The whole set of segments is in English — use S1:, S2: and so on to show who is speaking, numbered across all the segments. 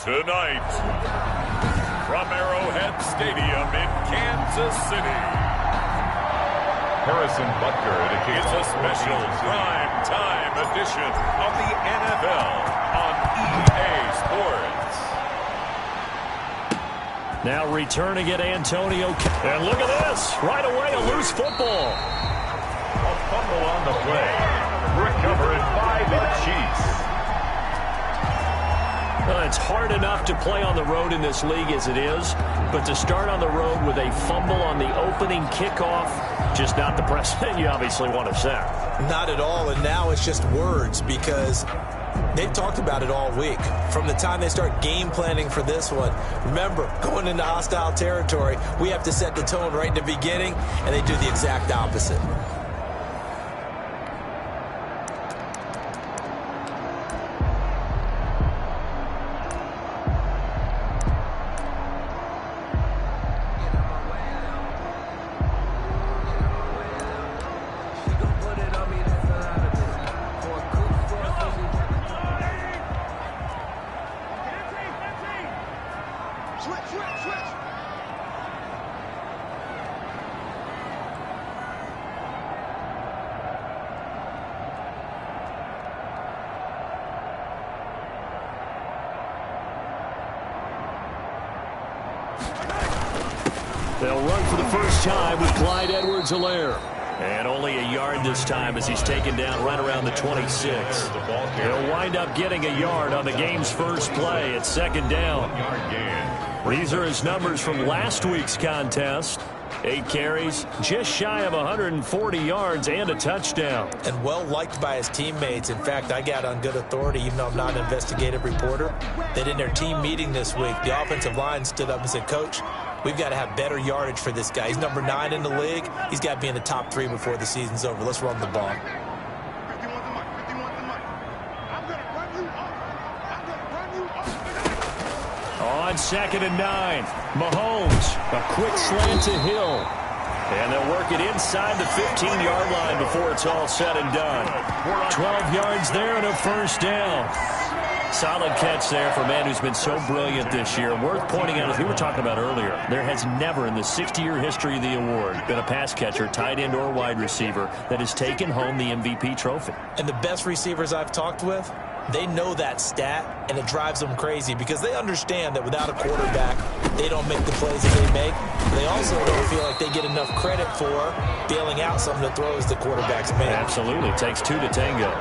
S1: Tonight, from Arrowhead Stadium in Kansas City,
S2: Harrison Butker indicates
S1: it's a special prime time edition of the NFL on EA Sports.
S3: Now returning it, Antonio. And look at this. Right away, a loose football.
S2: A fumble on the play. Recovered by the Chiefs.
S3: Well, it's hard enough to play on the road in this league as it is, but to start on the road with a fumble on the opening kickoff, just not the precedent you obviously want to set.
S4: Not at all, and now it's just words because they've talked about it all week. From the time they start game planning for this one, remember, going into hostile territory, we have to set the tone right in the beginning, and they do the exact opposite.
S3: They'll run for the first time with Clyde Edwards-Helaire. And only a yard this time as he's taken down right around the 26. He'll wind up getting a yard on the game's first play at second down. These are his numbers from last week's contest. 8 carries, just shy of 140 yards and a touchdown. And well liked by his teammates. In fact, I got on good authority, even though I'm not an investigative reporter, that in their team meeting this week, the offensive line stood up and said, Coach, we've got to have better yardage for this guy. He's number 9 in the league. He's got to be in the top 3 before the season's over. Let's run the ball. On 2nd and 9, Mahomes, a quick slant to Hill. And they'll work it inside the 15-yard line before it's all said and done. 12 yards there and a first down. Solid catch there for a man who's been so brilliant this year. Worth pointing out, as we were talking about earlier, there has never in the 60-year history of the award been a pass catcher, tight end, or wide receiver that has taken home the MVP trophy.
S4: And the best receivers I've talked with, they know that stat, and it drives them crazy because they understand that without a quarterback, they don't make the plays that they make. They also don't feel like they get enough credit for bailing out some of the throws the quarterbacks make.
S3: Absolutely. Takes 2 to tango.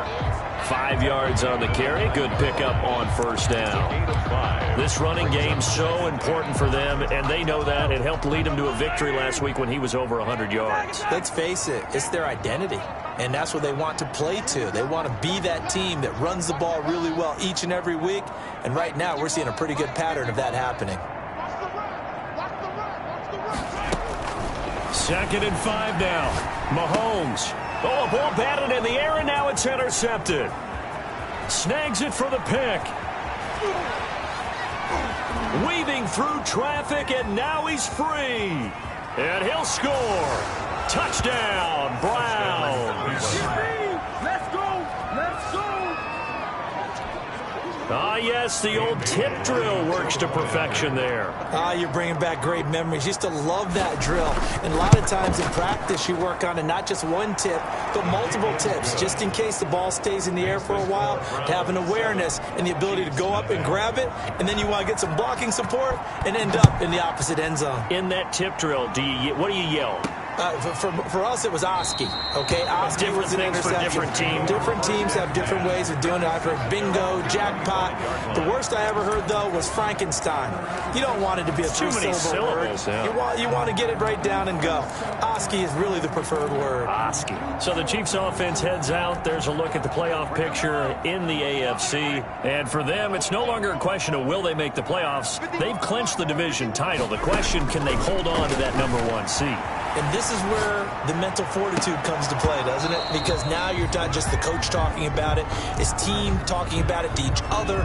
S3: 5 yards on the carry. Good pickup on first down. This running game's so important for them, and they know that. It helped lead them to a victory last week when he was over 100 yards.
S4: Let's face it, it's their identity, and that's what they want to play to. They want to be that team that runs the ball really well each and every week, and right now we're seeing a pretty good pattern of that happening.
S3: 2nd and 5 now. Mahomes. Oh, a ball batted in the air, and now it's intercepted. Snags it for the pick. Weaving through traffic, and now he's free. And he'll score. Touchdown, Browns.
S5: Let's go. Let's go.
S3: Ah, yes, the old tip drill works to perfection there.
S4: Ah, you're bringing back great memories. Used to love that drill. And a lot of times in practice, you work on it, not just one tip, but multiple tips, just in case the ball stays in the air for a while, to have an awareness and the ability to go up and grab it, and then you want to get some blocking support and end up in the opposite end zone.
S3: In that tip drill, what do you yell?
S4: For us, it was Oski. Okay, Oski was an interception.
S3: Different teams.
S4: Different teams have different ways of doing it. I've heard bingo, jackpot. The worst I ever heard, though, was Frankenstein. You don't want it to be a three-syllable word.
S3: Yeah.
S4: You want to get it right down and go. Oski is really the preferred word.
S3: Oski. So the Chiefs offense heads out. There's a look at the playoff picture in the AFC. And for them, it's no longer a question of will they make the playoffs. They've clinched the division title. The question, can they hold on to that #1 seed?
S4: And this is where the mental fortitude comes to play, doesn't it? Because now you're not just the coach talking about it, it's team talking about it to each other,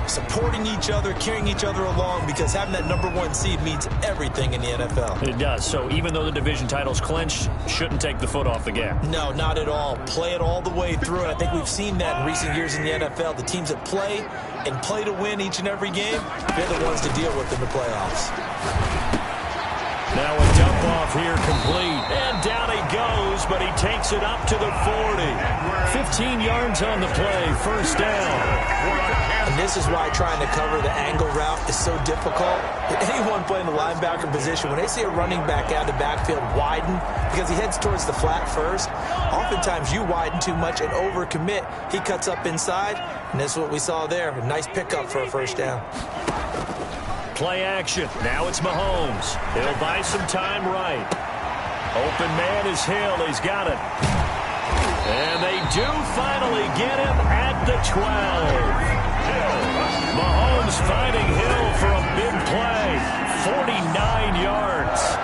S4: supporting each other, carrying each other along, because having that #1 seed means everything in the NFL.
S3: It does. So even though the division title's clinched, shouldn't take the foot off the gas.
S4: No, not at all. Play it all the way through. And I think we've seen that in recent years in the NFL. The teams that play and play to win each and every game, they're the ones to deal with in the playoffs.
S3: Now a dump off here complete. And down he goes, but he takes it up to the 40. 15 yards on the play, first down.
S4: And this is why trying to cover the angle route is so difficult. Anyone playing the linebacker position, when they see a running back out of the backfield widen, because he heads towards the flat first, oftentimes you widen too much and overcommit. He cuts up inside, and that's what we saw there. A nice pickup for a first down.
S3: Play action. Now it's Mahomes. He'll buy some time right. Open man is Hill. He's got it. And they do finally get him at the 12. Mahomes finding Hill for a big play. 49 yards.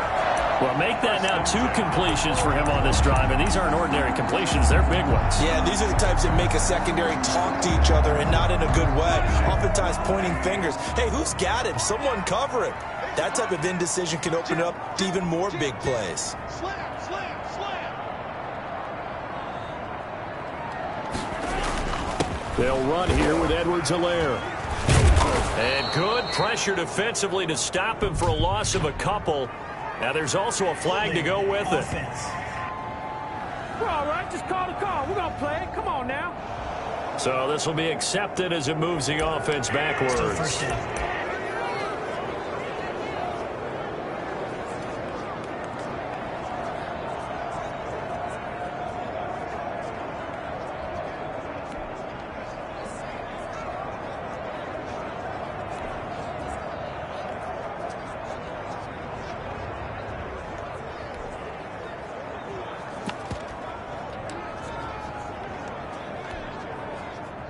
S3: Well, make that now 2 completions for him on this drive, and these aren't ordinary completions. They're big ones.
S4: Yeah, these are the types that make a secondary talk to each other, and not in a good way. Oftentimes pointing fingers. Hey, who's got him? Someone cover him. That type of indecision can open up to even more big plays.
S3: They'll run here with Edwards-Helaire. And good pressure defensively to stop him for a loss of a couple. Now there's also a flag to go with it.
S5: We're all right. Just call the call. We're going to play it. Come on now.
S3: So this will be accepted as it moves the offense backwards.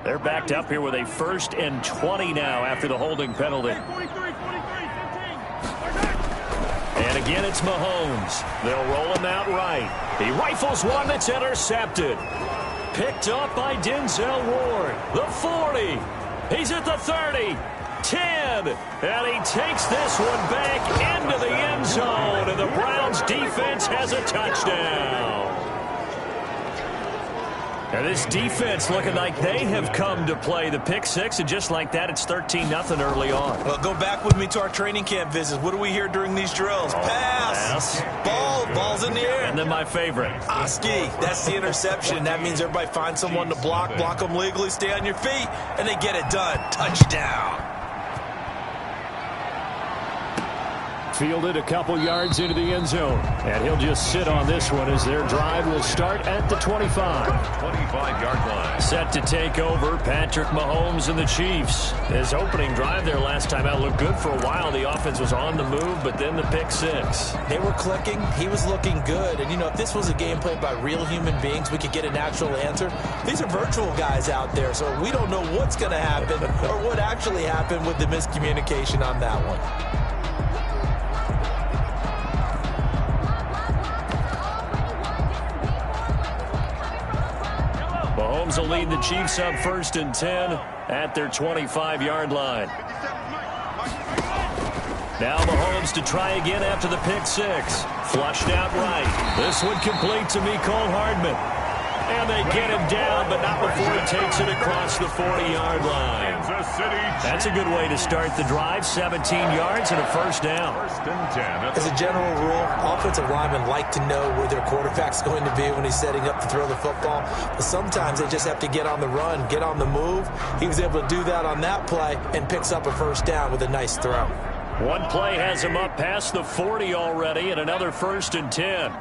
S3: They're backed up here with a 1st and 20 now after the holding penalty.
S5: 43, 15.
S3: And again, it's Mahomes. They'll roll him out right. He rifles one that's intercepted. Picked up by Denzel Ward. The 40. He's at the 30. 10. And he takes this one back into the end zone. And the Browns defense has a touchdown. And this defense looking like they have come to play. The pick 6, and just like that, it's 13-0 early on.
S4: Well, go back with me to our training camp visits. What do we hear during these drills? Pass. Ball's in the air.
S3: And then my favorite.
S4: Ski. That's the interception. That means everybody finds someone to block them legally, stay on your feet, and they get it done. Touchdown.
S3: Fielded a couple yards into the end zone. And he'll just sit on this one as their drive will start at the 25.
S2: 25-yard line.
S3: Set to take over, Patrick Mahomes and the Chiefs. His opening drive there last time out looked good for a while. The offense was on the move, but then the pick 6.
S4: They were clicking. He was looking good. And, you know, if this was a game played by real human beings, we could get a natural answer. These are virtual guys out there, so we don't know what's going to happen or what actually happened with the miscommunication on that one.
S3: Mahomes will lead the Chiefs up 1st and 10 at their 25-yard line. Now Mahomes to try again after the pick 6. Flushed out right. This one complete to Mecole Hardman. And they get him down, but not before he takes it across the 40-yard line. That's a good way to start the drive. 17 yards and a first down.
S2: 1st and 10.
S4: As a general rule, offensive linemen like to know where their quarterback's going to be when he's setting up to throw the football. But sometimes they just have to get on the run, get on the move. He was able to do that on that play and picks up a first down with a nice throw.
S3: One play has him up past the 40 already, and another 1st and 10.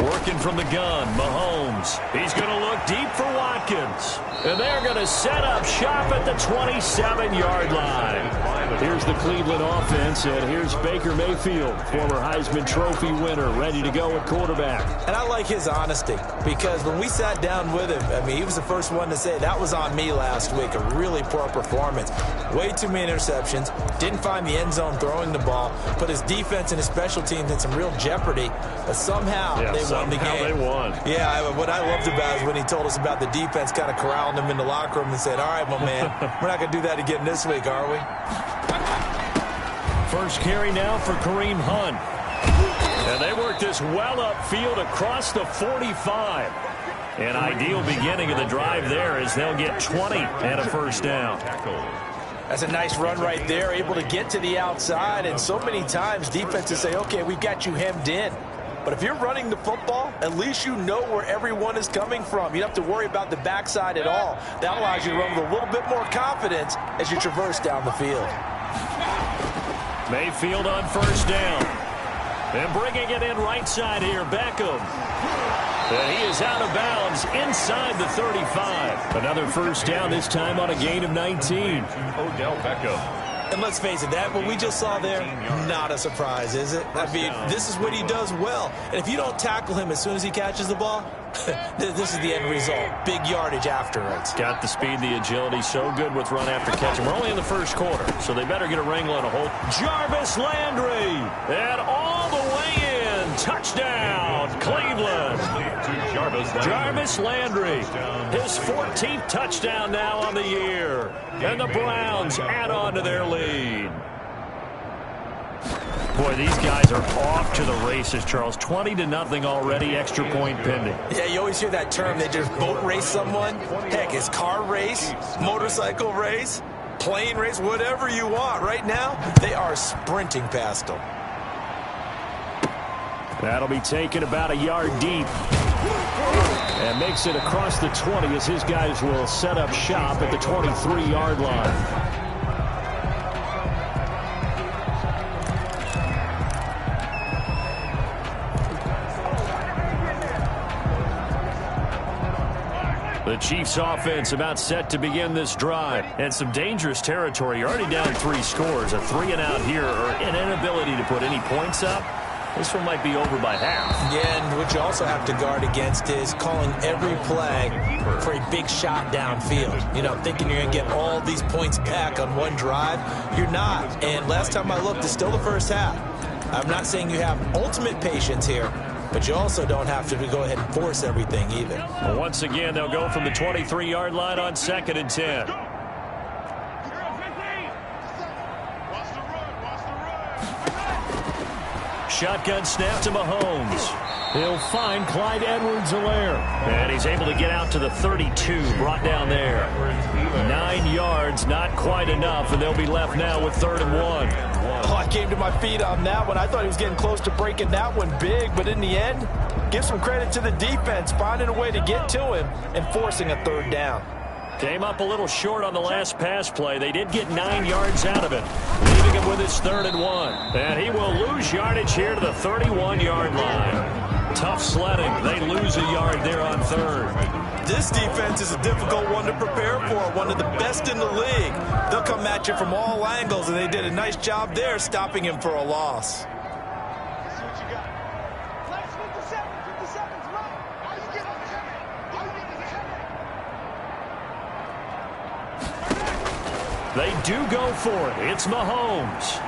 S3: Working from the gun, Mahomes. He's going to look deep for Watkins. And they're going to set up shop at the 27-yard line. Here's the Cleveland offense, and here's Baker Mayfield, former Heisman Trophy winner, ready to go at quarterback.
S4: And I like his honesty, because when we sat down with him, I mean, he was the first one to say, that was on me last week, a really poor performance. Way too many interceptions, didn't find the end zone throwing the ball, put his defense and his special teams in some real jeopardy, but somehow they won the game.
S3: They won.
S4: Yeah, what I loved about it is when he told us about the defense kind of corralling him in the locker room and said, all right, my man, we're not going to do that again this week, are we?
S3: First carry now for Kareem Hunt. And they work this well upfield across the 45. An ideal beginning of the drive there as they'll get 20 and a first down.
S4: That's a nice run right there, able to get to the outside. And so many times defenses say, okay, we've got you hemmed in. But if you're running the football, at least you know where everyone is coming from. You don't have to worry about the backside at all. That allows you to run with a little bit more confidence as you traverse down the field.
S3: Mayfield on first down. And bringing it in right side here, Beckham. And he is out of bounds inside the 35. Another first down, this time on a gain of 19.
S2: Odell Beckham.
S4: And let's face it, that what we just saw there, not a surprise, is it? I mean, this is what he does well. And if you don't tackle him as soon as he catches the ball, this is the end result. Big yardage afterwards.
S3: Got the speed, the agility, so good with run after catch. And we're only in the first quarter, so they better get a wrangle and a hold. Jarvis Landry, and all the way in. Touchdown, Cleveland. Jarvis Landry, his 14th touchdown now on the year. And the Browns add on to their lead. Boy, these guys are off to the races, Charles. 20-0 already, extra point pending.
S4: Yeah, you always hear that term. They just boat race someone. Heck, it's car race, motorcycle race, plane race, whatever you want. Right now, they are sprinting past them.
S3: That'll be taken about a yard deep. And makes it across the 20 as his guys will set up shop at the 23-yard line. The Chiefs offense about set to begin this drive. And some dangerous territory. You're already down 3 scores. A 3-and-out here or an inability to put any points up. This one might be over by half.
S4: Yeah, and what you also have to guard against is calling every play for a big shot downfield. You know, thinking you're going to get all these points back on one drive. You're not. And last time I looked, it's still the first half. I'm not saying you have ultimate patience here, but you also don't have to go ahead and force everything either.
S3: Well, once again, they'll go from the 23-yard line on 2nd and 10. Shotgun snap to Mahomes. He'll find Clyde Edwards-Helaire. And he's able to get out to the 32, brought down there. 9 yards, not quite enough, and they'll be left now with 3rd and 1.
S4: Oh, I came to my feet on that one. I thought he was getting close to breaking that one big, but in the end, give some credit to the defense, finding a way to get to him and forcing a 3rd down.
S3: Came up a little short on the last pass play. They did get 9 yards out of it, leaving him with his 3rd and 1. And he will lose yardage here to the 31-yard line. Tough sledding. They lose a yard there on 3rd.
S4: This defense is a difficult one to prepare for, one of the best in the league. They'll come at you from all angles, and they did a nice job there stopping him for a loss.
S3: They do go for it. It's Mahomes.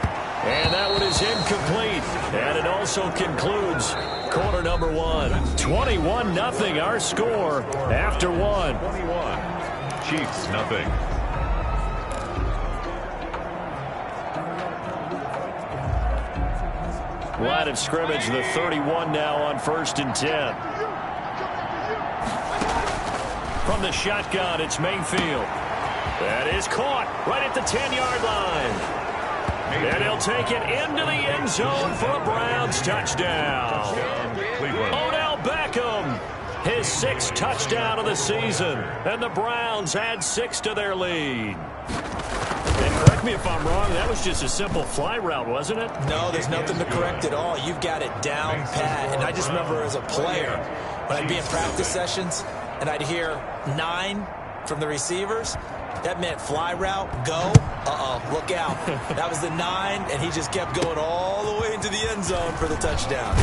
S3: And that one is incomplete. And it also concludes quarter number 1. 21-0 our score after 1.
S2: 21. Chiefs, nothing.
S3: Line of scrimmage, the 31 now on 1st and 10. From the shotgun, it's Mayfield. That is caught right at the 10-yard line. And he'll take it into the end zone for a Browns touchdown. Odell Beckham, his 6th touchdown of the season. And the Browns add 6 to their lead. And correct me if I'm wrong, that was just a simple fly route, wasn't it?
S4: No, there's nothing to correct at all. You've got it down pat. And I just remember as a player, when I'd be in practice sessions and I'd hear 9 from the receivers, That meant fly route, go. Look out. That was the 9, and he just kept going all the way into the end zone for the touchdown.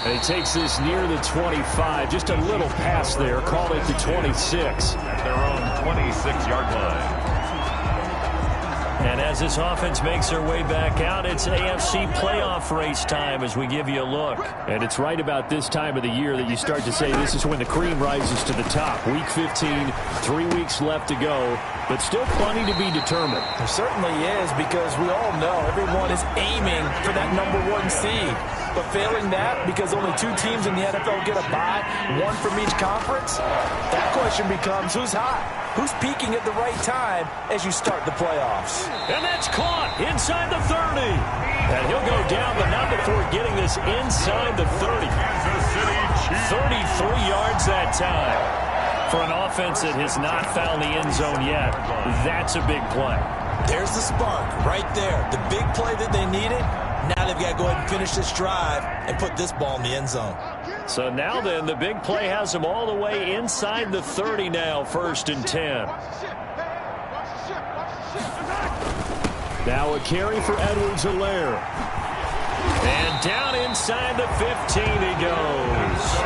S3: And he takes this near the 25. Just a little pass there. Call it the 26.
S2: At their own 26-yard line.
S3: And as this offense makes their way back out, it's AFC playoff race time as we give you a look. And it's right about this time of the year that you start to say this is when the cream rises to the top. Week 15, 3 weeks left to go, but still plenty to be determined.
S4: There certainly is, because we all know everyone is aiming for that #1 seed. But failing that, because only 2 teams in the NFL get a bye, 1 from each conference, that question becomes who's hot? Who's peaking at the right time as you start the playoffs?
S3: And that's caught inside the 30. And he'll go down, but not before getting this inside the 30. 33 yards that time. For an offense that has not found the end zone yet, that's a big play.
S4: There's the spark right there. The big play that they needed. Now they've got to go ahead and finish this drive and put this ball in the end zone.
S3: So now then, the big play has them all the way inside the 30 now, 1st and 10. Now a carry for Edwards-Helaire. And down inside the 15 he goes.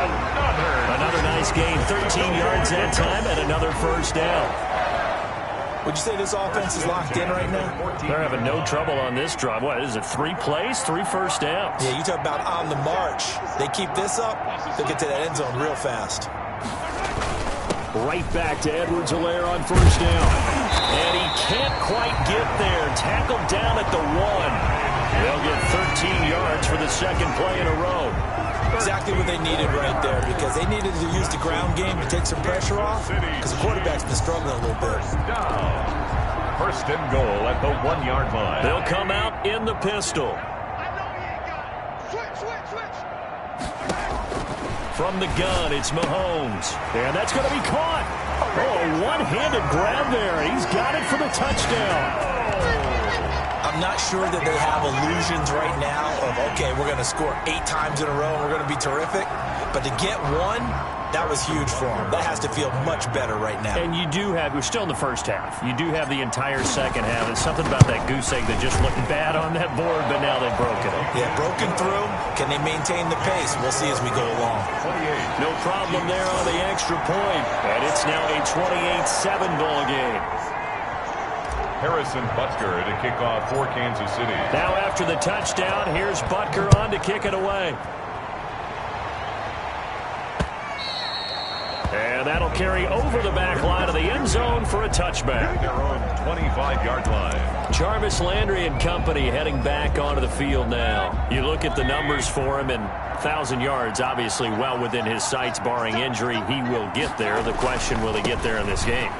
S3: Another nice gain, 13 yards that time, and another 1st down.
S4: Would you say this offense is locked in right now?
S3: They're having no trouble on this drive. What is it, 3 plays, 3 first downs?
S4: Yeah, you talk about on the march. They keep this up, they'll get to that end zone real fast.
S3: Right back to Edwards-Helaire on 1st down. And he can't quite get there. Tackled down at the 1. They'll get 13 yards for the 2nd play in a row.
S4: Exactly what they needed right there, because they needed to use the ground game to take some pressure off, because the quarterback's been struggling a little bit.
S2: 1st and goal at the 1-yard line.
S3: They'll come out in the pistol. From the gun, it's Mahomes. And that's going to be caught. Oh, one-handed grab there. He's got it for the touchdown.
S4: I'm not sure that they have illusions right now of, okay, we're going to score 8 times in a row and we're going to be terrific. But to get 1, that was huge for them. That has to feel much better right now.
S3: And you do have, we're still in the first half. You do have the entire second half. It's something about that goose egg that just looked bad on that board, but now they've broken it.
S4: Yeah, broken through. Can they maintain the pace? We'll see as we go along.
S3: No problem there on the extra point. And it's now a 28-7 ball game.
S2: Harrison Butker to kick off for Kansas City.
S3: Now after the touchdown, here's Butker on to kick it away. And that'll carry over the back line of the end zone for a touchback.
S2: Their own 25-yard line.
S3: Jarvis Landry and company heading back onto the field now. You look at the numbers for him, and 1,000 yards obviously well within his sights, barring injury. He will get there. The question, will he get there in this game?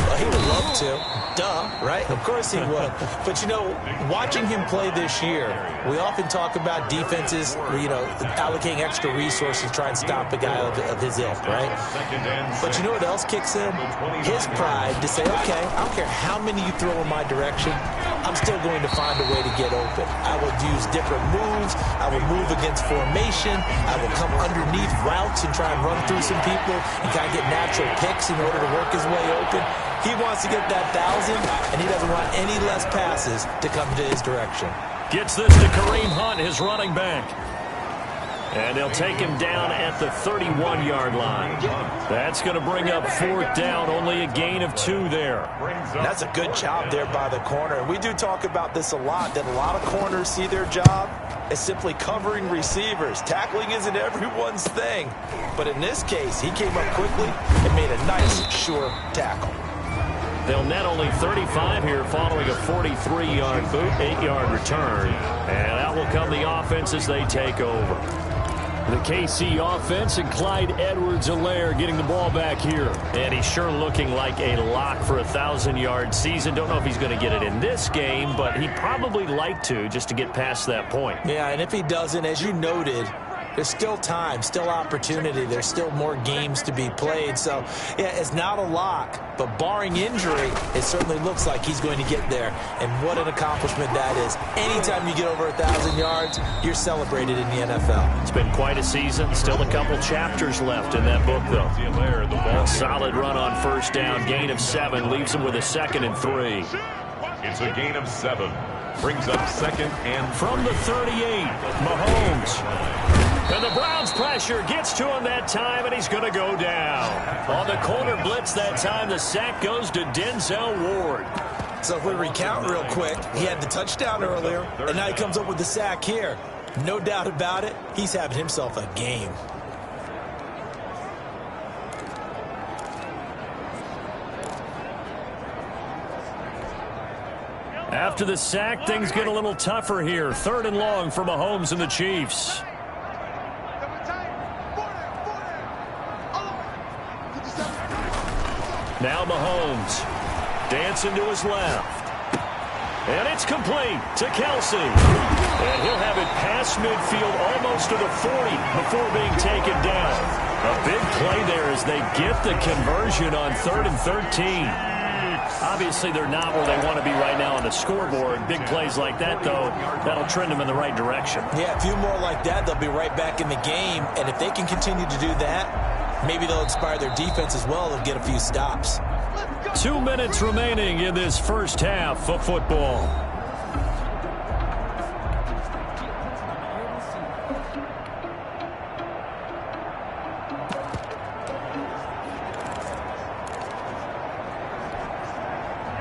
S4: Well, he would love to. Duh, right? Of course he would. But, you know, watching him play this year, we often talk about defenses, you know, allocating extra resources to try and stop a guy of his ilk, right? But you know what else kicks in? His pride to say, okay, I don't care how many you throw in my direction, I'm still going to find a way to get open. I will use different moves. I will move against formation. I will come underneath routes and try and run through some people and kind of get natural picks in order to work his way open. He wants to get that 1,000, and he doesn't want any less passes to come to his direction.
S3: Gets this to Kareem Hunt, his running back. And they'll take him down at the 31-yard line. That's going to bring up 4th down, only a gain of 2 there.
S4: That's a good job there by the corner. We do talk about this a lot, that a lot of corners see their job as simply covering receivers. Tackling isn't everyone's thing. But in this case, he came up quickly and made a nice, sure tackle.
S3: They'll net only 35 here following a 43-yard boot, 8-yard return. And out will come the offense as they take over. The KC offense and Clyde Edwards-Helaire getting the ball back here. And he's sure looking like a lock for a 1,000-yard season. Don't know if he's going to get it in this game, but he'd probably like to just to get past that point.
S4: Yeah, and if he doesn't, as you noted, There's still time, still opportunity. There's still more games to be played. So, yeah, it's not a lock. But barring injury, it certainly looks like he's going to get there. And what an accomplishment that is. Anytime you get over 1,000 yards, you're celebrated in the NFL.
S3: It's been quite a season. Still a couple chapters left in that book, though. A solid run on first down. Gain of 7. Leaves him with a 2nd and 3.
S2: It's a gain of 7. Brings up 2nd and 3.
S3: From the 38, Mahomes. And the Browns pressure gets to him that time, and he's going to go down. On the corner blitz that time, the sack goes to Denzel Ward.
S4: So if we recount real quick, he had the touchdown earlier, and now he comes up with the sack here. No doubt about it, he's having himself a game.
S3: After the sack, things get a little tougher here. 3rd and long for Mahomes and the Chiefs. Now Mahomes, dancing to his left. And it's complete to Kelsey. And he'll have it past midfield almost to the 40 before being taken down. A big play there as they get the conversion on 3rd and 13. Obviously, they're not where they want to be right now on the scoreboard. Big plays like that, though, that'll trend them in the right direction.
S4: Yeah, a few more like that, they'll be right back in the game. And if they can continue to do that, maybe they'll inspire their defense as well and get a few stops.
S3: 2 minutes remaining in this first half of football.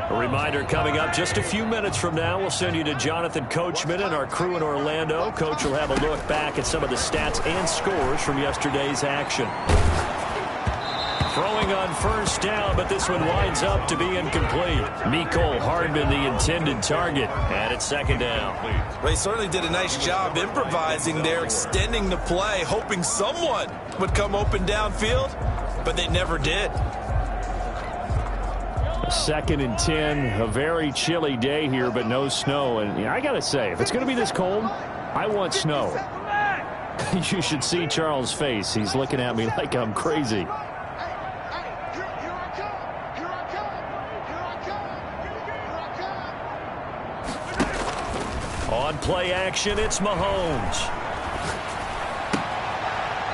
S3: A reminder coming up just a few minutes from now, we'll send you to Jonathan Coachman and our crew in Orlando. Coach will have a look back at some of the stats and scores from yesterday's action. Throwing on first down, but this one winds up to be incomplete. Mecole Hardman, the intended target, and it's 2nd down.
S4: Well, he certainly did a nice job improvising there, extending the play, hoping someone would come open downfield, but they never did.
S3: 2nd and 10, a very chilly day here, but no snow. And I got to say, if it's going to be this cold, I want snow. You should see Charles' face. He's looking at me like I'm crazy. On play action, it's Mahomes.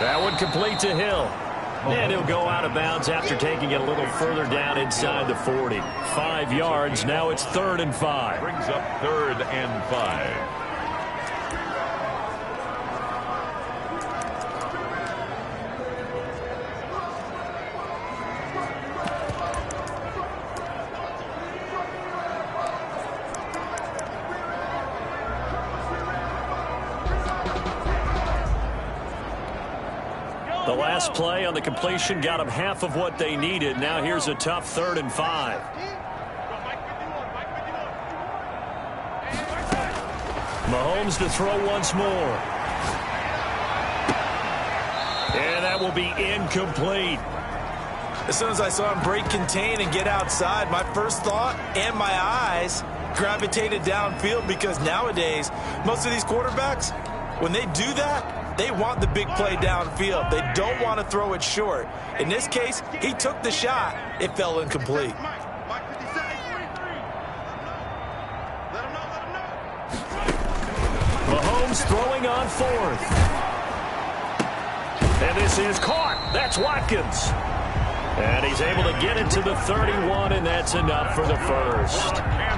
S3: That one complete to Hill. And he'll go out of bounds after taking it a little further down inside the 40. 5 yards. Now it's 3rd and 5.
S2: Brings up 3rd and 5.
S3: The last play on the completion got them half of what they needed. Now here's a tough 3rd and 5. Mahomes to throw once more. And that will be incomplete.
S4: As soon as I saw him break contain and get outside, my first thought and my eyes gravitated downfield, because nowadays, most of these quarterbacks, when they do that, they want the big play downfield. They don't want to throw it short. In this case, he took the shot. It fell incomplete.
S3: Mahomes throwing on 4th. And this is caught. That's Watkins. And he's able to get it to the 31, and that's enough for the first.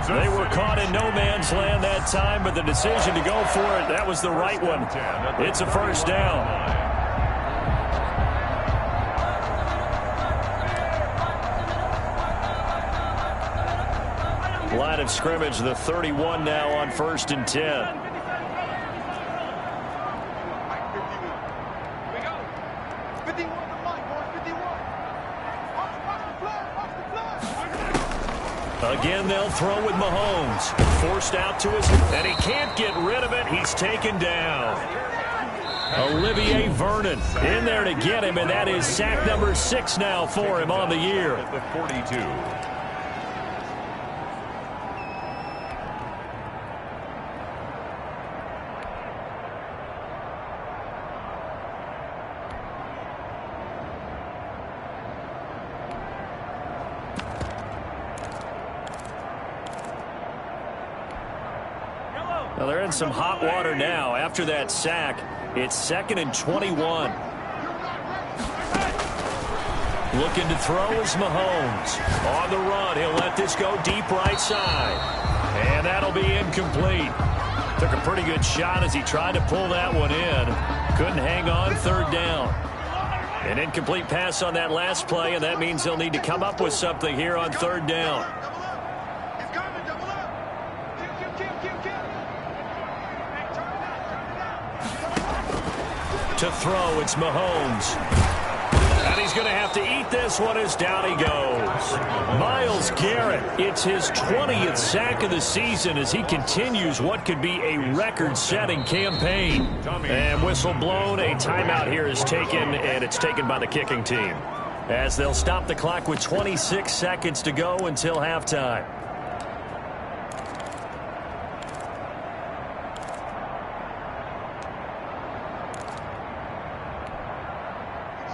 S3: They were caught in no man's land that time, but the decision to go for it, that was the right one. It's a first down. Line of scrimmage, the 31 now on 1st and 10. Again, they'll throw with Mahomes. Forced out to his, and he can't get rid of it. He's taken down. Olivier Vernon in there to get him, and that is sack number 6 now for him on the year.
S2: At the 42.
S3: Well, they're in some hot water now. After that sack, it's 2nd and 21. Looking to throw is Mahomes. On the run, he'll let this go deep right side. And that'll be incomplete. Took a pretty good shot as he tried to pull that one in. Couldn't hang on, 3rd down. An incomplete pass on that last play, and that means they'll need to come up with something here on 3rd down. To throw, it's Mahomes. And he's going to have to eat this one as down he goes. Myles Garrett, it's his 20th sack of the season as he continues what could be a record-setting campaign. And whistle blown, a timeout here is taken, and it's taken by the kicking team, as they'll stop the clock with 26 seconds to go until halftime.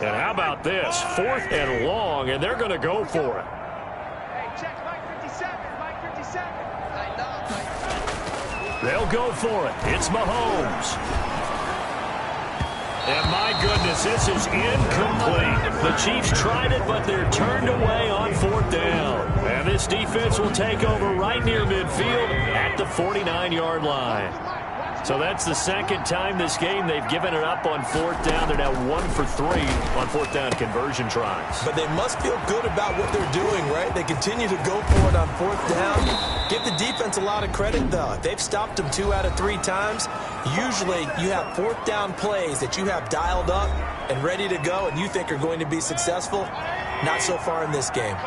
S3: And how about this? 4th and long, and they're going to go for it.
S6: Hey, check Mike 57. Mike 57.
S3: They'll go for it. It's Mahomes. And my goodness, this is incomplete. The Chiefs tried it, but they're turned away on 4th down. And this defense will take over right near midfield at the 49-yard line. So that's the 2nd time this game they've given it up on 4th down. They're now 1 for 3 on 4th down conversion tries.
S4: But they must feel good about what they're doing, right? They continue to go for it on 4th down. Give the defense a lot of credit, though. They've stopped them 2 out of 3 times. Usually you have 4th down plays that you have dialed up and ready to go and you think are going to be successful. Not so far in this game.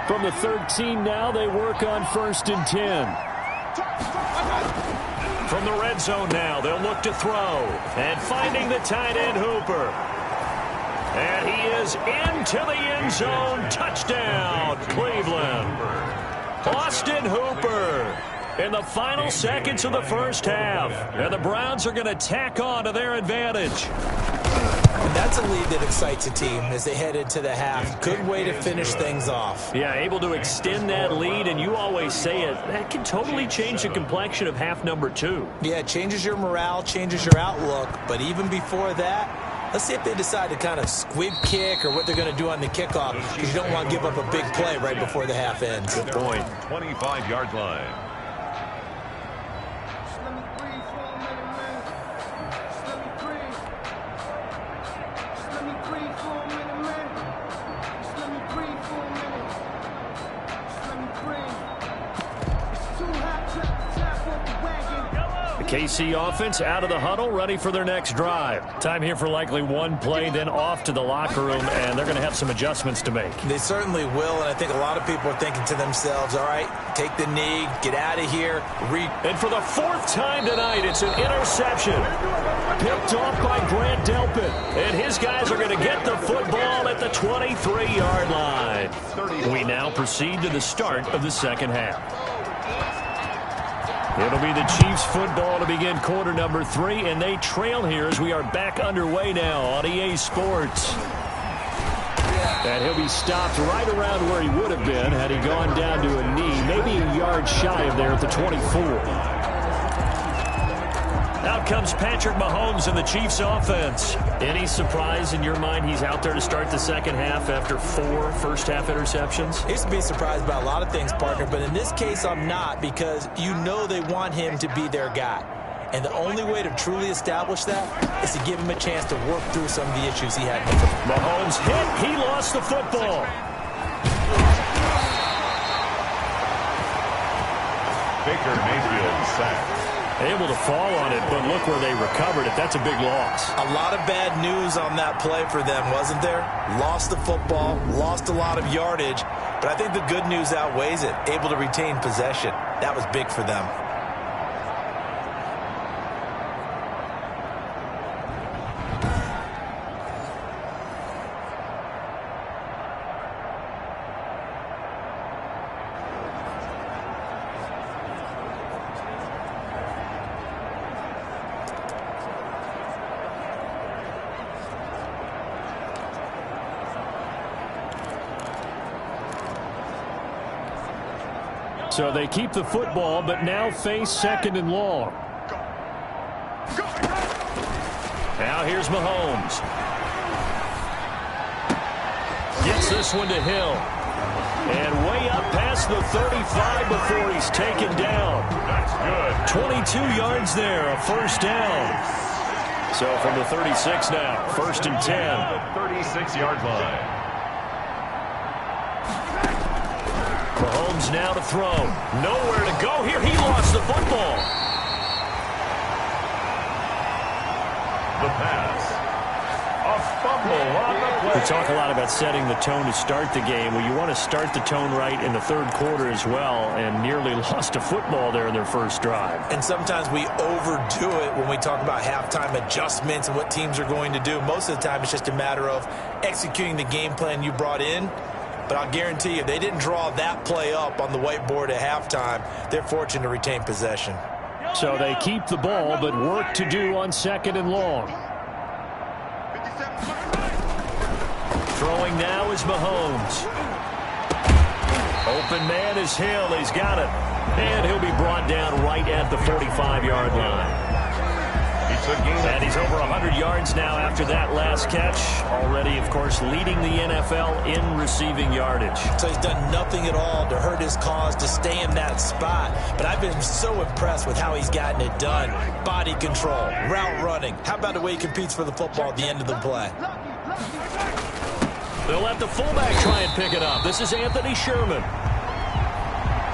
S3: From the 13 now, they work on 1st and 10. From the red zone now, they'll look to throw. And finding the tight end, Hooper. And he is into the end zone. Touchdown, Cleveland. Austin Hooper in the final seconds of the first half. And the Browns are going to tack on to their advantage.
S4: And that's a lead that excites a team as they head into the half. Good way to finish things off.
S3: Yeah, able to extend that lead, and you always say it, that can totally change the complexion of half number 2.
S4: Yeah, it changes your morale, changes your outlook. But even before that, let's see if they decide to kind of squib kick or what they're going to do on the kickoff, because you don't want to give up a big play right before the half ends.
S2: Good point. 25-yard line.
S3: KC offense out of the huddle, ready for their next drive. Time here for likely one play, then off to the locker room, and they're going to have some adjustments to make.
S4: They certainly will, and I think a lot of people are thinking to themselves, all right, take the knee, get out of here.
S3: And for the 4th time tonight, it's an interception. Picked off by Grant Delpit, and his guys are going to get the football at the 23-yard line. We now proceed to the start of the second half. It'll be the Chiefs football to begin quarter number 3, and they trail here as we are back underway now on EA Sports. And he'll be stopped right around where he would have been had he gone down to a knee, maybe a yard shy of there at the 24. Out comes Patrick Mahomes in the Chiefs offense. Any surprise in your mind he's out there to start the second half after 4 first-half interceptions?
S4: I used to be surprised by a lot of things, partner, but in this case I'm not, because you know they want him to be their guy. And the only way to truly establish that is to give him a chance to work through some of the issues he had.
S3: Mahomes hit. He lost the football.
S2: Baker Mayfield sacked.
S3: Able to fall on it, but look where they recovered it. That's a big loss.
S4: A lot of bad news on that play for them, wasn't there? Lost the football, lost a lot of yardage, but I think the good news outweighs it. Able to retain possession. That was big for them.
S3: So they keep the football, but now face 2nd and long. Now here's Mahomes. Gets this one to Hill. And way up past the 35 before he's taken down.
S2: That's good.
S3: 22 yards there, a first down. So from the 36 now, 1st and 10.
S2: The 36-yard line.
S3: Mahomes now to throw. Nowhere to go here. He lost the football.
S2: The pass. A fumble on the play.
S3: We talk a lot about setting the tone to start the game. Well, you want to start the tone right in the third quarter as well, and nearly lost a football there in their first drive.
S4: And sometimes we overdo it when we talk about halftime adjustments and what teams are going to do. Most of the time, it's just a matter of executing the game plan you brought in. But I'll guarantee you, they didn't draw that play up on the whiteboard at halftime. They're fortunate to retain possession.
S3: So they keep the ball, but work to do on 2nd and long. Throwing now is Mahomes. Open man is Hill. He's got it. And he'll be brought down right at the 45-yard line. And he's over 100 yards now after that last catch. Already, of course, leading the NFL in receiving yardage.
S4: So he's done nothing at all to hurt his cause, to stay in that spot. But I've been so impressed with how he's gotten it done. Body control, route running. How about the way he competes for the football at the end of the play?
S3: They'll let the fullback try and pick it up. This is Anthony Sherman.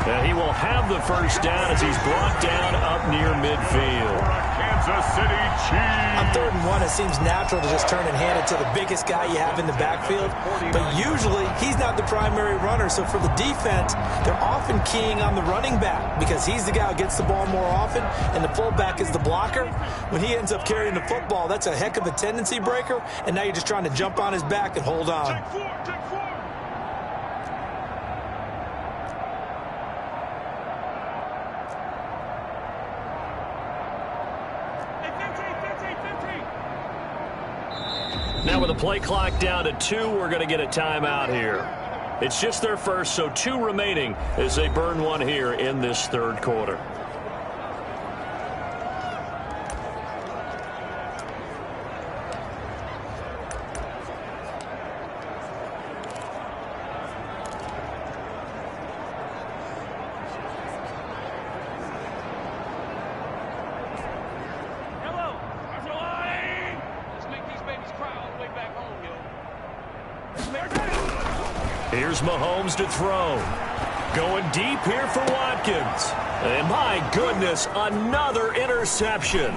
S3: And he will have the first down as he's brought down up near midfield.
S2: Kansas City Chiefs.
S4: On 3rd and 1, it seems natural to just turn and hand it to the biggest guy you have in the backfield. But usually, he's not the primary runner. So for the defense, they're often keying on the running back because he's the guy who gets the ball more often, and the fullback is the blocker. When he ends up carrying the football, that's a heck of a tendency breaker, and now you're just trying to jump on his back and hold on.
S6: Take 4.
S3: Now with the play clock down to 2, we're going to get a timeout here. It's just their first, so 2 remaining as they burn one here in this third quarter. Here's Mahomes to throw. Going deep here for Watkins. And my goodness, another interception.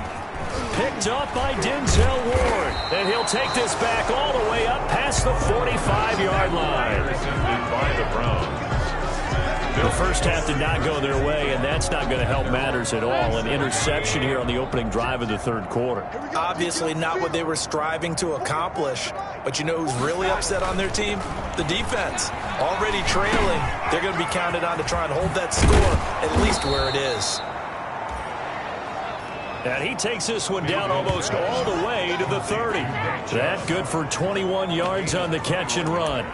S3: Picked up by Denzel Ward. And he'll take this back all the way up past the 45-yard line.
S2: Intercepted by the Browns.
S3: The first half did not go their way, and that's not going to help matters at all. An interception here on the opening drive of the third quarter.
S4: Obviously not what they were striving to accomplish. But you know who's really upset on their team? The defense. Already trailing. They're going to be counted on to try and hold that score at least where it is.
S3: And he takes this one down almost all the way to the 30. That good for 21 yards on the catch and run.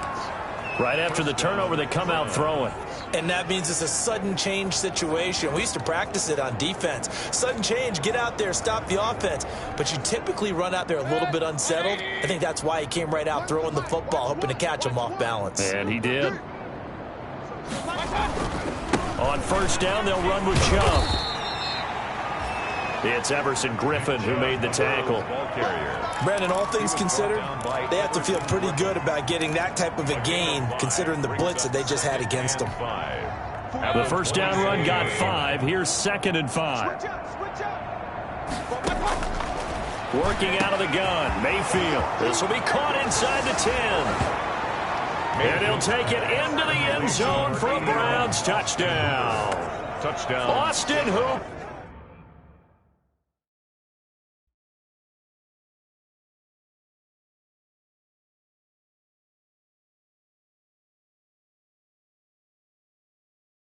S3: Right after the turnover, they come out throwing.
S4: And that means it's a sudden change situation. We used to practice it on defense. Sudden change, get out there, stop the offense. But you typically run out there a little bit unsettled. I think that's why he came right out throwing the football, hoping to catch him off balance.
S3: And he did. On first down, they'll run with Chubb. It's Everson Griffin who made the tackle.
S4: Brandon, all things considered, they have to feel pretty good about getting that type of a gain, considering the blitz that they just had against them.
S3: The first down run got 5. Here's 2nd and 5. Working out of the gun, Mayfield. This will be caught inside the 10. And he'll take it into the end zone for a Browns touchdown.
S2: Touchdown.
S3: Austin Hoop.